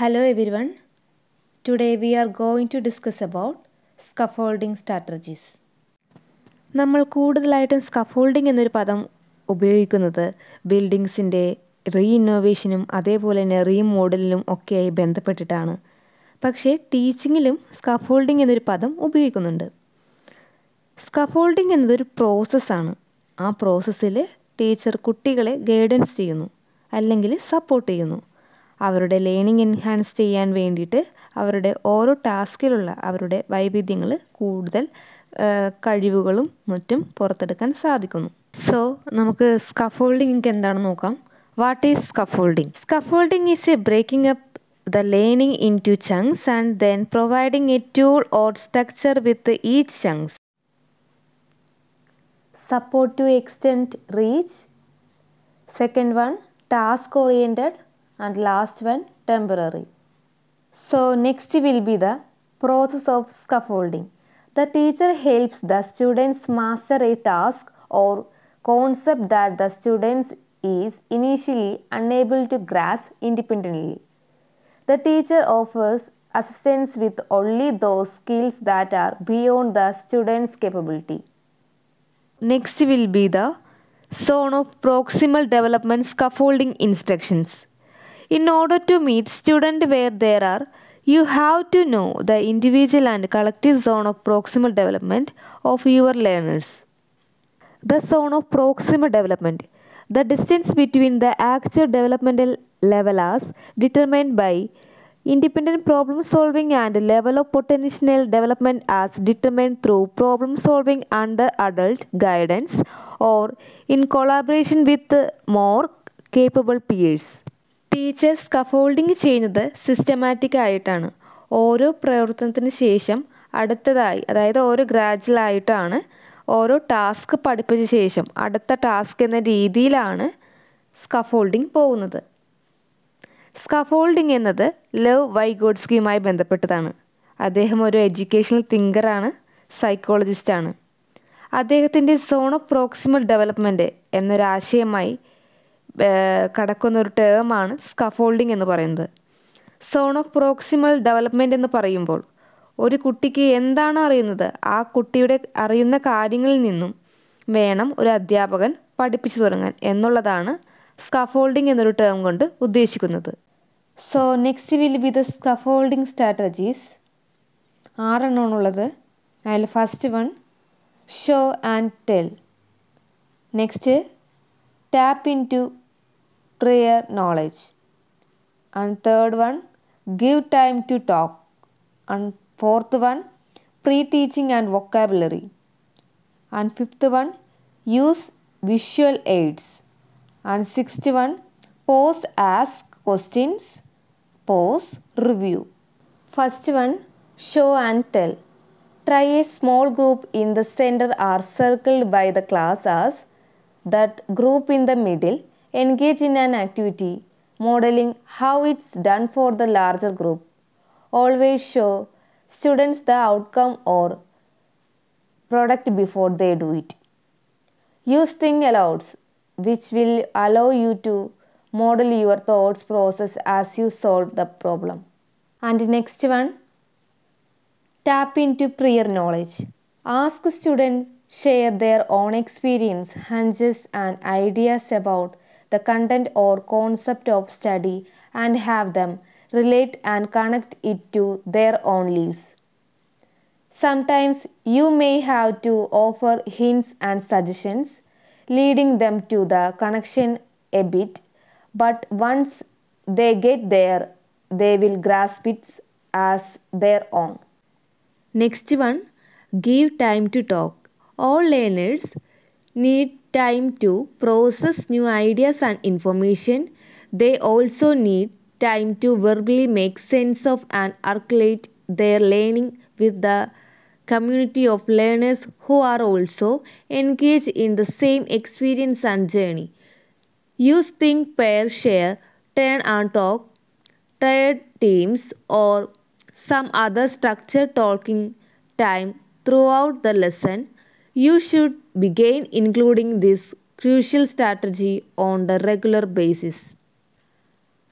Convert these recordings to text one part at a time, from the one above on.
Hello everyone. Today we are going to discuss about scaffolding strategies. നമ്മൾ കൂടുതലായിട്ടും scaffolding എന്നൊരു പദം ഉപയോഗിക്കുന്നത് ബിൽഡിങ്സിൻ്റെ റീഇന്നോവേഷനും അതേപോലെ തന്നെ റീമോഡലിനും ഒക്കെയായി ബന്ധപ്പെട്ടിട്ടാണ്. പക്ഷേ ടീച്ചിങ്ങിലും സ്കഫോൾഡിംഗ് എന്നൊരു പദം ഉപയോഗിക്കുന്നുണ്ട്. സ്കഫോൾഡിംഗ് എന്നതൊരു പ്രോസസ്സാണ്. ആ പ്രോസസ്സിൽ ടീച്ചർ കുട്ടികളെ ഗൈഡൻസ് ചെയ്യുന്നു അല്ലെങ്കിൽ സപ്പോർട്ട് ചെയ്യുന്നു. അവരുടെ ലേണിംഗ് എൻഹാൻസ് ചെയ്യാൻ വേണ്ടിയിട്ട് അവരുടെ ഓരോ ടാസ്കിലുള്ള അവരുടെ വൈവിധ്യങ്ങൾ കൂടുതൽ കഴിവുകളും മറ്റും പുറത്തെടുക്കാൻ സാധിക്കുന്നു. സോ നമുക്ക് സ്കഫോൾഡിംഗ് എന്താണെന്ന് നോക്കാം. What is scaffolding? Scaffolding is a breaking up the learning into chunks and then providing a tool or structure with each chunks. Support to extend reach. Second one, task oriented, and last one, temporary. So next will be the process of scaffolding. The teacher helps the students master a task or concept that the students is initially unable to grasp independently. The teacher offers assistance with only those skills that are beyond the student's capability. Next will be the zone of proximal development scaffolding instructions. In order to meet student where they are, you have to know the individual and collective zone of proximal development of your learners. The zone of proximal development. The distance between the actual developmental level as determined by independent problem solving and level of potential development as determined through problem solving under adult guidance or in collaboration with more capable peers. Teacher scaffolding ചെയ്യുന്നത് systematic ആയിട്ടാണ്. ഓരോ പ്രവർത്തനത്തിന് ശേഷം അടുത്തതായി, അതായത് ഓരോ ഗ്രാജുവലായിട്ടാണ് ഓരോ task പഠിപ്പിച്ച ശേഷം അടുത്ത ടാസ്ക് എന്ന രീതിയിലാണ് സ്കഫോൾഡിംഗ് പോകുന്നത്. സ്കഫോൾഡിംഗ് എന്നത് ലവ് വൈഗോട്സ്കിയുമായി ബന്ധപ്പെട്ടതാണ്. അദ്ദേഹം ഒരു എഡ്യൂക്കേഷണൽ തിങ്കറാണ്, സൈക്കോളജിസ്റ്റാണ്. അദ്ദേഹത്തിൻ്റെ സോൺ ഓഫ് പ്രോക്സിമൽ ഡെവലപ്മെൻറ്റ് എന്നൊരാശയമായി കടക്കുന്നൊരു ടേമാണ് സ്കഫോൾഡിംഗ് എന്ന് പറയുന്നത്. സോൺ ഓഫ് പ്രോക്സിമൽ ഡെവലപ്മെൻറ്റ് എന്ന് പറയുമ്പോൾ ഒരു കുട്ടിക്ക് എന്താണ് അറിയുന്നത്, ആ കുട്ടിയുടെ അറിയുന്ന കാര്യങ്ങളിൽ നിന്നും വേണം ഒരു അധ്യാപകൻ പഠിപ്പിച്ചു തുടങ്ങാൻ എന്നുള്ളതാണ് സ്കഫോൾഡിംഗ് എന്നൊരു ടേം കൊണ്ട് ഉദ്ദേശിക്കുന്നത്. So next will be the scaffolding strategies. 6 എണ്ണമാണുള്ളത്. അതിൽ first one show and tell. Next tap into prior knowledge, and third one give time to talk, and fourth one pre-teaching and vocabulary, and fifth one use visual aids, and sixth one pause, ask questions, pause, review. First one show and tell. Try a small group in the center or circled by the class as that group in the middle. Engage in an activity modeling how it's done for the larger group. Always show students the outcome or product before they do it. Use think alouds, which will allow you to model your thoughts process as you solve the problem. And next one, tap into prior knowledge. Ask students share their own experience, hunches and ideas about the content or concept of study and have them relate and connect it to their own lives. Sometimes you may have to offer hints and suggestions, leading them to the connection a bit, but once they get there, they will grasp it as their own. Next one, give time to talk. All learners need time to process new ideas and information. They also need time to verbally make sense of and articulate their learning with the community of learners who are also engaged in the same experience and journey. Use think, pair, share, turn and talk, tiered teams or some other structured talking time throughout the lesson. You should begin including this crucial strategy on the regular basis.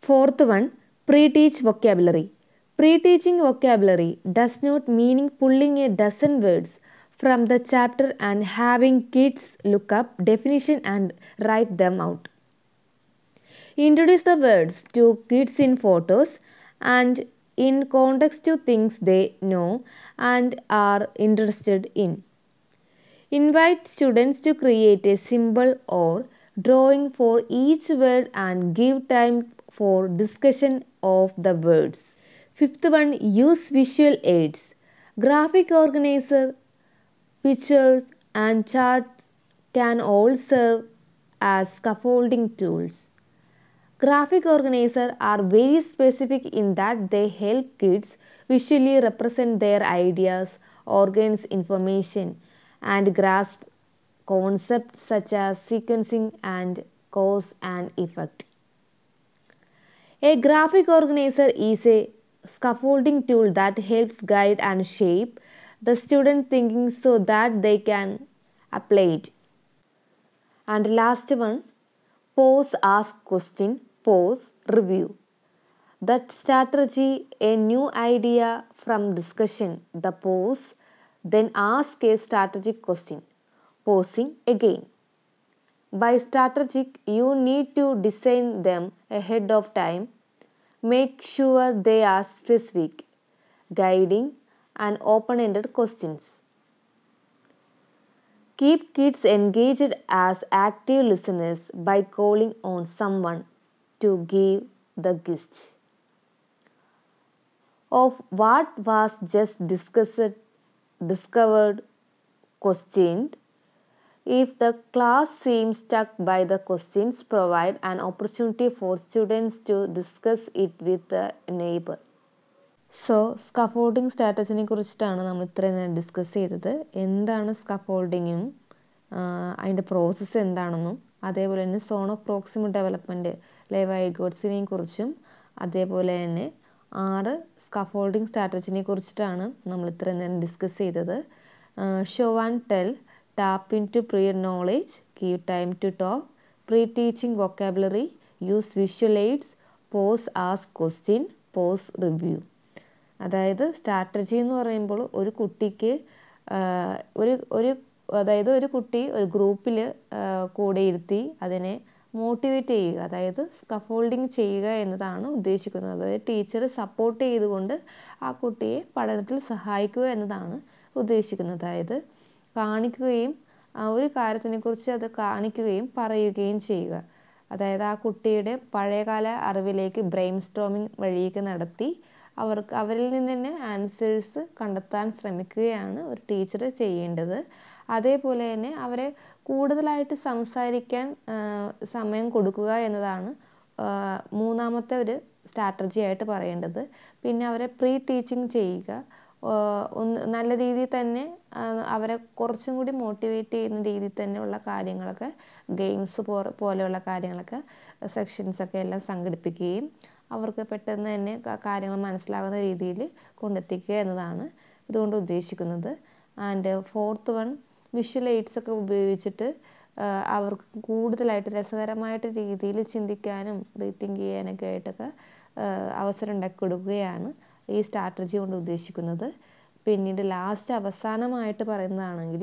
Fourth one, Pre-teach vocabulary. Pre-teaching vocabulary does not mean pulling a dozen words from the chapter and having kids look up definition and write them out. Introduce the words to kids in photos and in context to things they know and are interested in. Invite students to create a symbol or drawing for each word and give time for discussion of the words. Fifth one, use visual aids. Graphic organizer, pictures and charts can all serve as scaffolding tools. Graphic organizers are very specific in that they help kids visually represent their ideas, organize information, and grasp concepts such as sequencing and cause and effect. A graphic organizer is a scaffolding tool that helps guide and shape the student thinking so that they can apply it. And last one, pause, ask question, pause, review. That strategy, a new idea from discussion, the pause, then ask a strategic question, pausing again. By strategic, you need to design them ahead of time. Make sure they are specific, guiding, and open-ended questions. Keep kids engaged as active listeners by calling on someone to give the gist of what was just discovered, questioned. If the class seems stuck by the questions, provide an opportunity for students to discuss it with a neighbor. So scaffolding സ്ട്രാറ്റജിനെ കുറിച്ചിട്ടാണ് നമ്മൾ ഇത്രയും നേരം discuss ചെയ്തത്. എന്താണ് സ്കഫോൾഡിങ്ങും അതിൻ്റെ process എന്താണെന്നും അതേപോലെ തന്നെ സോൺ ഓഫ് പ്രോക്സിമൽ ഡെവലപ്മെൻറ്റ് വൈഗോട്സിനെയും കുറിച്ചും അതേപോലെ തന്നെ 6 സ്കഫോൾഡിങ് സ്ട്രാറ്റജിനെ കുറിച്ചിട്ടാണ് നമ്മൾ ഇത്രയും നേരം ഡിസ്കസ് ചെയ്തത്. Show and tell, tap into prior knowledge, give time to talk, pre teaching vocabulary, use visual aids, pause ask question, pause review. അതായത് സ്ട്രാറ്റജി എന്ന് പറയുമ്പോൾ ഒരു കുട്ടിക്ക് ഒരു കുട്ടി ഒരു ഗ്രൂപ്പിൽ കൂടെ ഇരുത്തി അതിനെ മോട്ടിവേറ്റ് ചെയ്യുക, അതായത് സ്കഫോൾഡിങ് ചെയ്യുക എന്നതാണ് ഉദ്ദേശിക്കുന്നത്. അതായത് ടീച്ചർ സപ്പോർട്ട് ചെയ്തുകൊണ്ട് ആ കുട്ടിയെ പഠനത്തിൽ സഹായിക്കുക എന്നതാണ് ഉദ്ദേശിക്കുന്നത്. അതായത് കാണിക്കുകയും ഒരു കാര്യത്തിനെക്കുറിച്ച് അത് കാണിക്കുകയും പറയുകയും ചെയ്യുക. അതായത് ആ കുട്ടിയുടെ പഴയകാല അറിവിലേക്ക് ബ്രെയിൻ സ്റ്റോമിങ് വഴിയൊക്കെ നടത്തി അവരിൽ നിന്ന് തന്നെ ആൻസേഴ്സ് കണ്ടെത്താൻ ശ്രമിക്കുകയാണ് ഒരു ടീച്ചർ ചെയ്യേണ്ടത്. അതേപോലെ തന്നെ അവരെ കൂടുതലായിട്ട് സംസാരിക്കാൻ സമയം കൊടുക്കുക എന്നതാണ് മൂന്നാമത്തെ ഒരു സ്ട്രാറ്റജി ആയിട്ട് പറയേണ്ടത്. പിന്നെ അവരെ പ്രീ ടീച്ചിങ് ചെയ്യുക, നല്ല രീതിയിൽ തന്നെ അവരെ കുറച്ചും കൂടി മോട്ടിവേറ്റ് ചെയ്യുന്ന രീതിയിൽ തന്നെയുള്ള കാര്യങ്ങളൊക്കെ, ഗെയിംസ് പോലെയുള്ള കാര്യങ്ങളൊക്കെ സെക്ഷൻസൊക്കെ എല്ലാം സംഘടിപ്പിക്കുകയും അവർക്ക് പെട്ടെന്ന് തന്നെ കാര്യങ്ങൾ മനസ്സിലാകുന്ന രീതിയിൽ കൊണ്ടെത്തിക്കുക എന്നതാണ് ഇതുകൊണ്ട് ഉദ്ദേശിക്കുന്നത്. ആൻഡ് ഫോർത്ത് വൺ, വിഷ്വൽ എയ്ഡ്സൊക്കെ ഉപയോഗിച്ചിട്ട് അവർക്ക് കൂടുതലായിട്ട് രസകരമായിട്ട് രീതിയിൽ ചിന്തിക്കാനും റീതിങ്ക് ചെയ്യാനൊക്കെ ആയിട്ടൊക്കെ അവസരം ഉണ്ടാക്കി കൊടുക്കുകയാണ് ഈ സ്ട്രാറ്റജി കൊണ്ട് ഉദ്ദേശിക്കുന്നത്. പിന്നീട് അവസാനമായിട്ട് പറയുന്നതാണെങ്കിൽ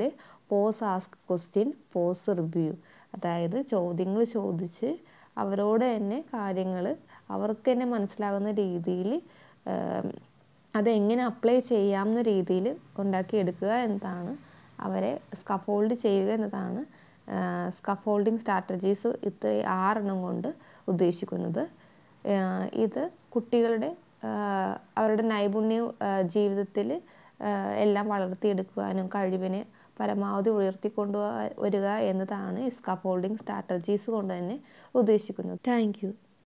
pause ask question, pause review. അതായത് ചോദ്യങ്ങൾ ചോദിച്ച് അവരോട് തന്നെ കാര്യങ്ങൾ അവർക്ക് തന്നെ മനസ്സിലാകുന്ന രീതിയിൽ അതെങ്ങനെ അപ്ലൈ ചെയ്യാവുന്ന രീതിയിൽ ഉണ്ടാക്കിയെടുക്കുക എന്നതാണ്, അവരെ സ്കഫോൾഡ് ചെയ്യുക എന്നതാണ് സ്കഫോൾഡിങ് സ്ട്രാറ്റജീസ് 6 കൊണ്ട് ഉദ്ദേശിക്കുന്നത്. ഇത് കുട്ടികളുടെ അവരുടെ നൈപുണ്യ ജീവിതത്തിൽ എല്ലാം വളർത്തിയെടുക്കുവാനും കഴിവിനെ പരമാവധി ഉയർത്തിക്കൊണ്ടു വരിക എന്നതാണ് ഈ സ്കഫോൾഡിങ് സ്ട്രാറ്റജീസ് കൊണ്ട് തന്നെ ഉദ്ദേശിക്കുന്നത്. Thank you.